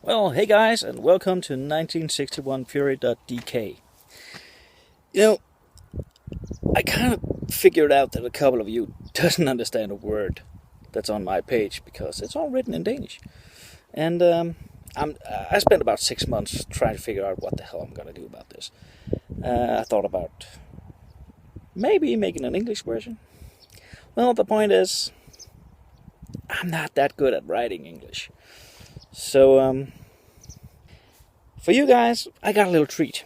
Well, hey guys, and welcome to 1961 Fury.dk. You know, I kind of figured out that a couple of you doesn't understand a word that's on my page because it's all written in Danish. And I spent about 6 months trying to figure out what the hell I'm going to do about this. I thought about maybe making an English version. Well, the point is, I'm not that good at writing English. So, for you guys, I got a little treat.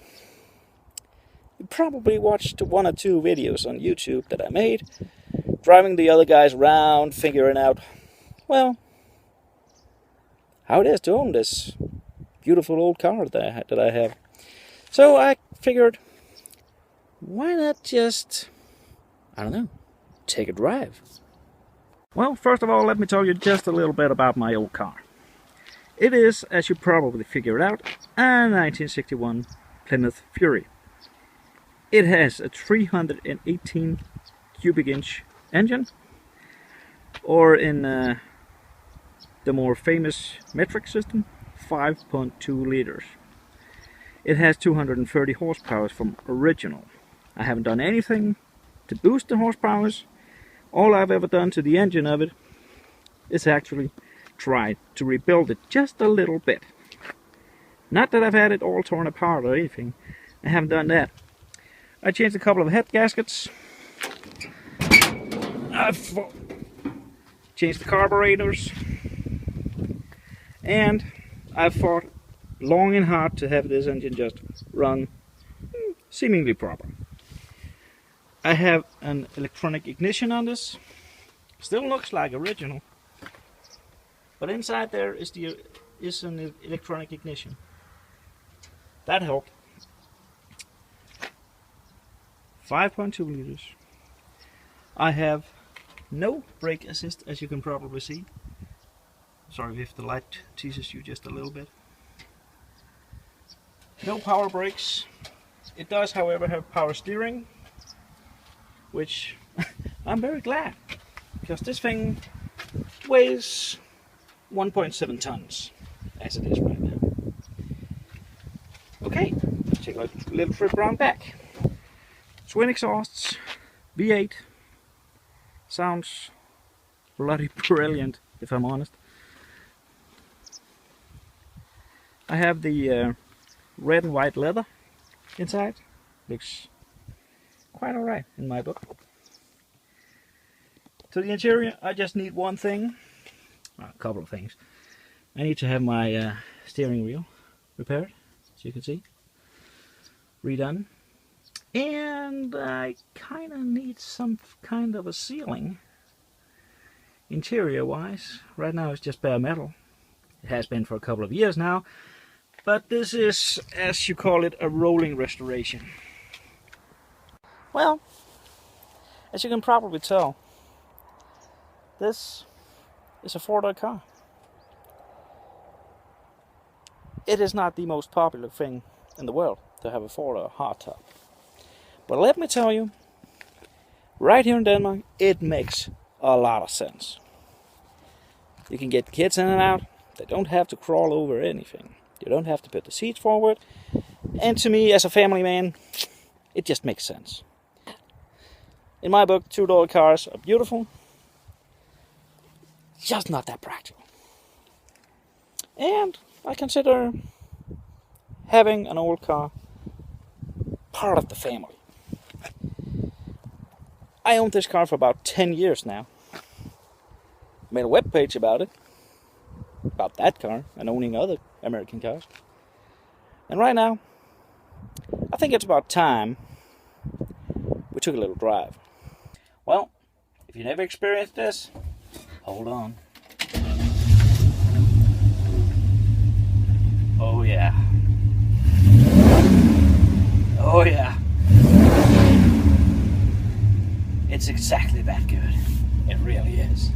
You probably watched one or two videos on YouTube that I made, driving the other guys around, figuring out, well, how it is to own this beautiful old car that I have. So I figured, why not just, I don't know, take a drive? Well, first of all, let me tell you just a little bit about my old car. It is, as you probably figured out, a 1961 Plymouth Fury. It has a 318 cubic inch engine, or in the more famous metric system, 5.2 liters. It has 230 horsepower from original. I haven't done anything to boost the horsepower. All I've ever done to the engine of it is actually try to rebuild it just a little bit. Not that I've had it all torn apart or anything. I haven't done that. I changed a couple of head gaskets. I've changed the carburetors. And I've fought long and hard to have this engine just run seemingly proper. I have an electronic ignition on this. Still looks like original. But inside there is an electronic ignition. That helped. 5.2 liters. I have no brake assist, as you can probably see. Sorry if the light teases you just a little bit. No power brakes. It does, however, have power steering, which I'm very glad, because this thing weighs 1.7 tons, as it is right now. Okay, take a little trip around back. Twin exhausts, V8, sounds bloody brilliant, if I'm honest. I have the red and white leather inside. Looks quite alright in my book. To the interior, I just need one thing. A couple of things. I need to have my steering wheel repaired, as you can see, redone, and I kind of need some kind of a sealing interior wise. Right now it's just bare metal. It has been for a couple of years now, but this is, as you call it, a rolling restoration. Well, as you can probably tell, this is a four-door car. It is not the most popular thing in the world to have a four-door hardtop. But let me tell you, right here in Denmark, it makes a lot of sense. You can get kids in and out. They don't have to crawl over anything. You don't have to put the seats forward. And to me, as a family man, it just makes sense. In my book, two-door cars are beautiful, just not that practical. And I consider having an old car part of the family. I owned this car for about 10 years now. Made a webpage about it, about that car and owning other American cars. And right now, I think it's about time we took a little drive. Well, if you never experienced this, hold on. Oh yeah. Oh yeah. It's exactly that good. It really is.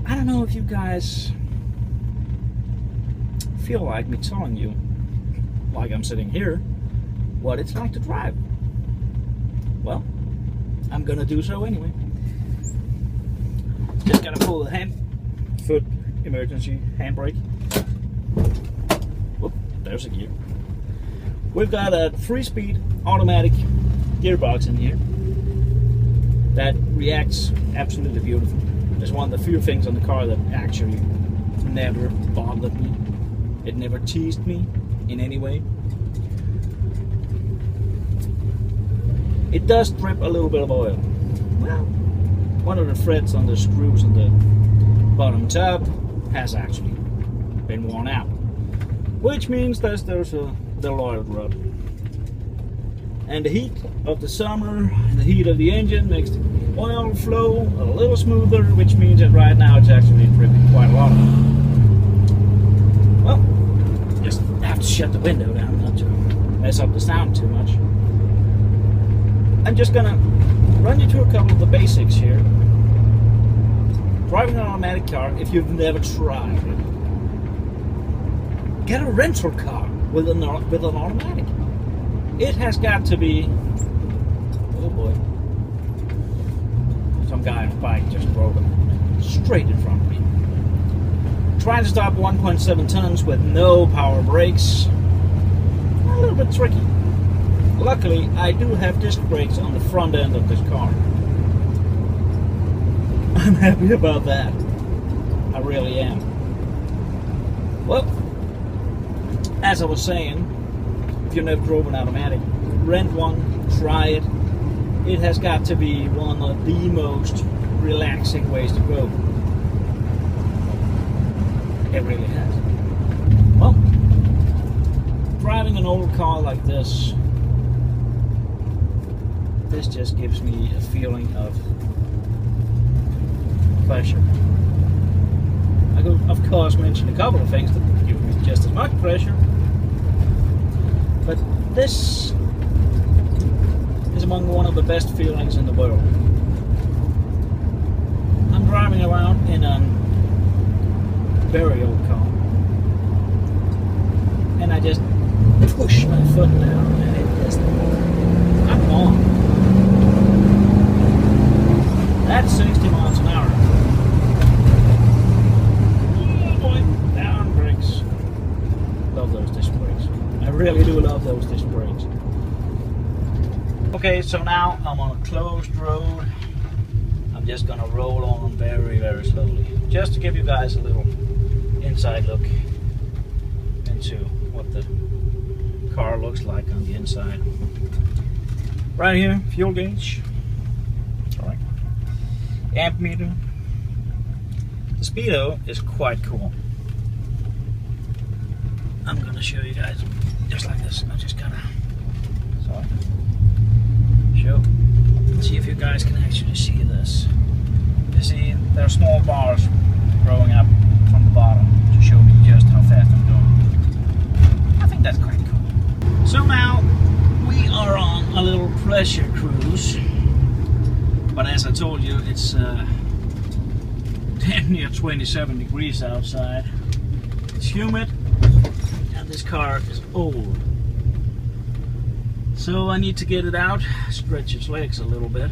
I don't know if you guys feel like me telling you, like I'm sitting here, what it's like to drive. Well, I'm gonna do so anyway. Just gonna pull the foot emergency handbrake. Whoop, there's a gear. We've got a 3-speed automatic gearbox in here that reacts absolutely beautiful. It's one of the few things on the car that actually never bothered me. It never teased me in any way. It does drip a little bit of oil. Well, one of the threads on the screws on the bottom tab has actually been worn out, which means that there's a little oil rub. And the heat of the summer and the heat of the engine makes the oil flow a little smoother, which means that right now it's actually dripping quite a lot. Well, just have to shut the window down not to mess up the sound too much. I'm just gonna run you through a couple of the basics here. Driving an automatic car, if you've never tried it, get a rental car with an automatic. It has got to be, oh boy, some guy on a bike just drove it straight in front of me. Trying to stop 1.7 tons with no power brakes, a little bit tricky. Luckily, I do have disc brakes on the front end of this car. I'm happy about that. I really am. Well, as I was saying, if you've never drove an automatic, rent one, try it. It has got to be one of the most relaxing ways to go. It really has. Well, driving an old car like this just gives me a feeling of pleasure. I could, of course, mention a couple of things that give me just as much pleasure, but this is among one of the best feelings in the world. I'm driving around in a very old car, and I just push my foot down, and it just, I'm on. That's 60 miles an hour. Oh boy, down brakes. Love those disc brakes. I really do love those disc brakes. Okay, so now I'm on a closed road. I'm just gonna roll on very, very slowly, just to give you guys a little inside look into what the car looks like on the inside. Right here, fuel gauge. Alright. Amp meter. The speedo is quite cool. I'm gonna show you guys just like this. I just gotta show. See if you guys can actually see this. You see, there are small bars growing up from the bottom to show me just how fast I'm going. I think that's quite cool. So now we are on a little pleasure cruise. But as I told you, it's damn near 27 degrees outside. It's humid, and this car is old. So I need to get it out, stretch its legs a little bit,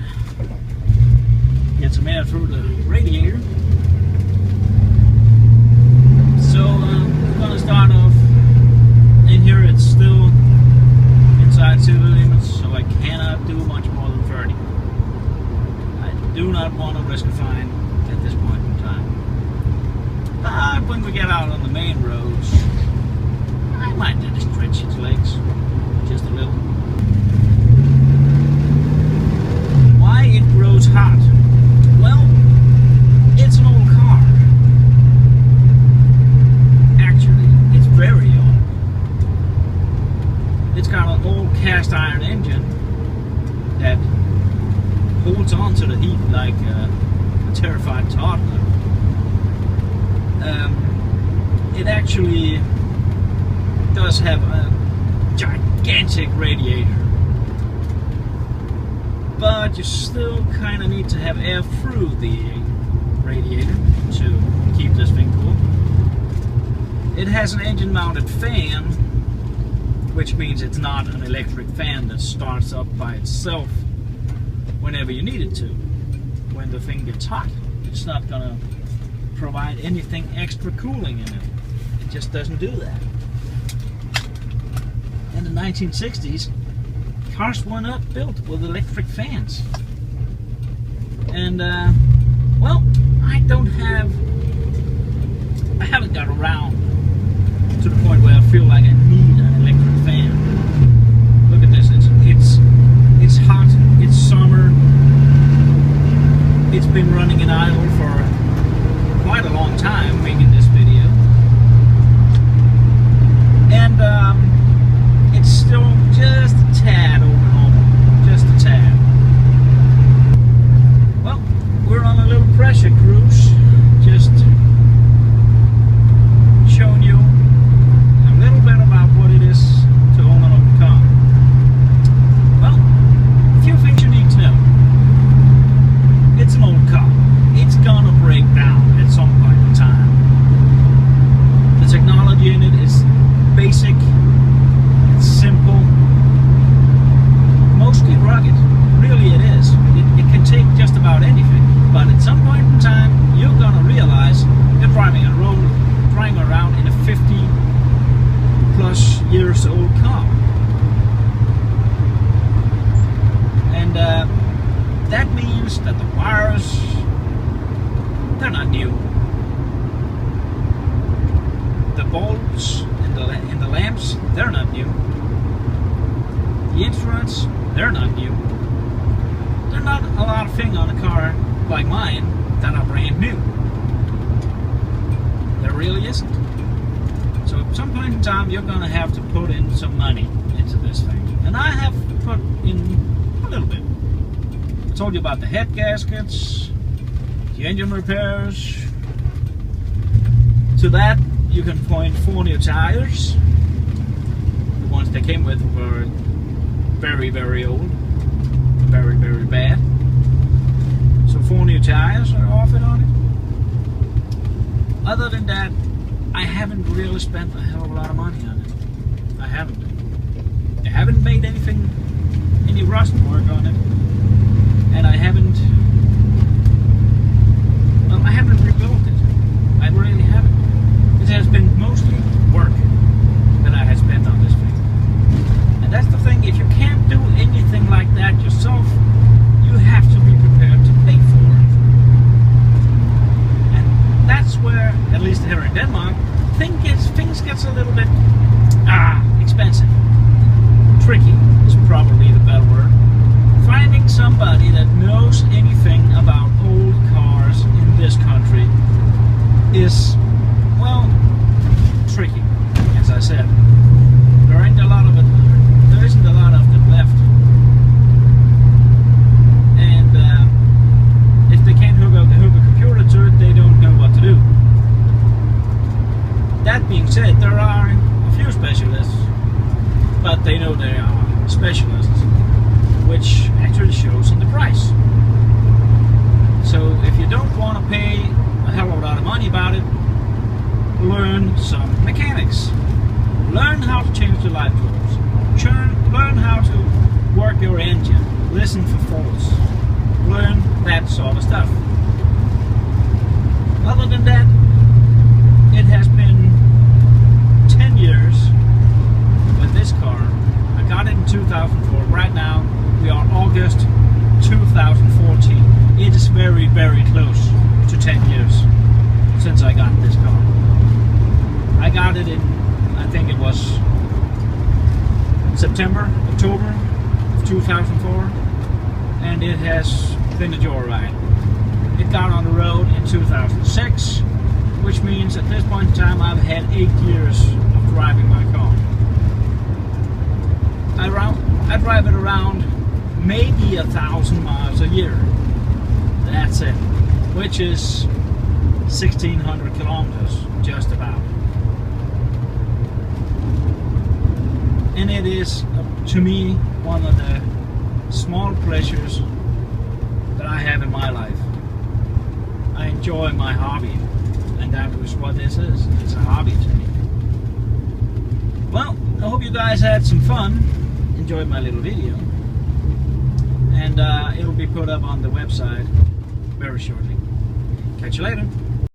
get some air through the radiator. So we're gonna start off in here. It's still inside city limits, so I cannot do much more than 30. Do not want to risk a fine at this point in time. But when we get out on the main roads, I might need to stretch its legs just a little. Why it grows hot? Well, it's an old car. Actually, it's very old. It's got an old cast iron engine that holds on to the heat like a terrified toddler. It actually does have a gigantic radiator, but you still kind of need to have air through the radiator to keep this thing cool. It has an engine mounted fan, which means it's not an electric fan that starts up by itself whenever you need it to. When the thing gets hot, it's not gonna provide anything extra cooling in it. It just doesn't do that. In the 1960s, cars were not built with electric fans. And, well, I haven't got around to the point where I feel like I need an electric fan. Look at this, it's hot, it's summer, it's been running in idle for quite a long time making this video. And it's still just a tad over normal, just a tad. Well, we're on a little pressure cruise, just showing you a little bit about what it is to own an old car. Well, a few things you need to know. It's an old car. It's gonna break down at some point in time. The technology in it is basic, it's simple, mostly rugged. Really it is. It can take just about anything. But at some point in time, you're gonna realize you're driving around in a 50 plus years old car. And that means that the wires, they're not new. The bulbs in the lamps, they're not new. The instruments, they're not new. There are not a lot of things on a car like mine that are brand new. There really isn't. So at some point in time, you're going to have to put in some money into this thing. And I have put in a little bit. I told you about the head gaskets, the engine repairs. To that, you can point 4 new tires. The ones they came with were very, very old. Very, very bad. So 4 new tires are offered on it. Other than that, I haven't really spent a hell of a lot of money on it. I haven't. I haven't made any rust work on it. And I haven't rebuilt it. I really haven't. It has been mostly work that I have spent on this thing. And that's the thing, if you can't do anything like that yourself, you have to be prepared to pay for it. And that's where, at least here in Denmark, things gets a little bit expensive. Tricky is probably the better word. Finding somebody that knows anything about old cars in this country is, well, tricky, as I said. There isn't a lot of it left. And if they can't hook a computer to it, they don't know what to do. That being said, there are a few specialists, but they know they are specialists, which actually shows in the price. So if you don't want to pay a hell of a lot of money about it, learn some mechanics. Learn how to change the light bulbs. Learn how to work your engine. Listen for faults. Learn that sort of stuff. Other than that, it has been 10 years with this car. I got it in 2004. Right now, we are August 2014. It is very, very close to 10 years since I got this car. I got it in, I think it was October of 2004, and it has been a joyride. It got on the road in 2006, which means at this point in time I've had 8 years of driving my car. I drive it around maybe 1,000 miles a year. That's it, which is 1,600 kilometers, just about. And it is, to me, one of the small pleasures that I have in my life. I enjoy my hobby, and that is what this is. It's a hobby to me. Well, I hope you guys had some fun, enjoyed my little video, and it'll be put up on the website very shortly. Catch you later.